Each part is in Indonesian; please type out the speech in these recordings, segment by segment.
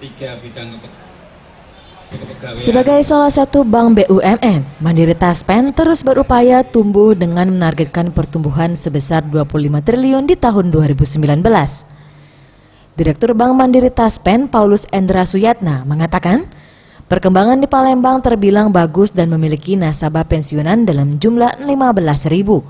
tiga bidang kepegawaian. Sebagai salah satu bank BUMN, Mandiri Taspen terus berupaya tumbuh dengan menargetkan pertumbuhan sebesar 25 triliun di tahun 2019. Direktur Bank Mandiri Taspen, Paulus Endra Suyatna, mengatakan, perkembangan di Palembang terbilang bagus dan memiliki nasabah pensiunan dalam jumlah 15.000.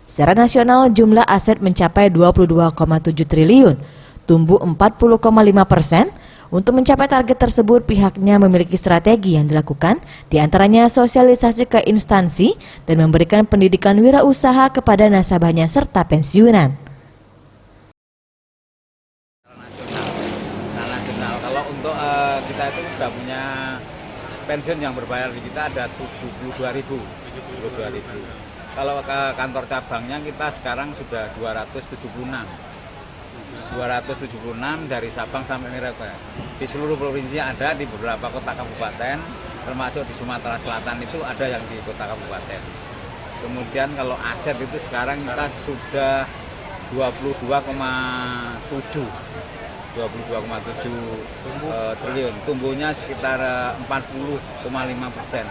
Secara nasional, jumlah aset mencapai 22,7 triliun, tumbuh 40,5%. Untuk mencapai target tersebut, pihaknya memiliki strategi yang dilakukan, diantaranya sosialisasi ke instansi dan memberikan pendidikan wirausaha kepada nasabahnya serta pensiunan. Nasional. Kalau untuk kita itu sudah punya pensiun yang berbayar di kita ada 72.000. Kalau ke kantor cabangnya kita sekarang sudah 276 dari Sabang sampai Merauke. Di seluruh provinsi ada, di beberapa kota kabupaten, termasuk di Sumatera Selatan itu ada yang di kota kabupaten. Kemudian kalau aset itu sekarang kita sudah 22,7 triliun, tumbuhnya sekitar 40,5%.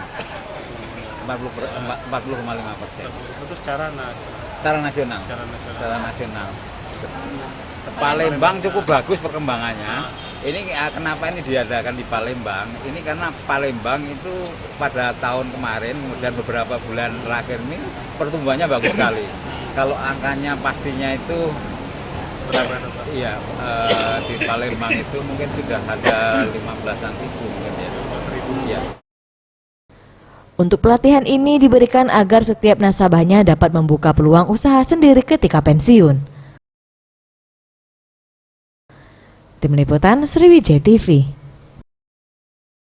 40,5%. Itu secara nasional. Palembang cukup bagus perkembangannya. Ini kenapa ini diadakan di Palembang? Ini karena Palembang itu pada tahun kemarin dan beberapa bulan terakhir ini pertumbuhannya bagus sekali. Kalau angkanya pastinya itu iya, di Palembang itu mungkin sudah ada 15-an ribu mungkin ya. Ya. Untuk pelatihan ini diberikan agar setiap nasabahnya dapat membuka peluang usaha sendiri ketika pensiun. Tim Liputan Sriwijaya TV.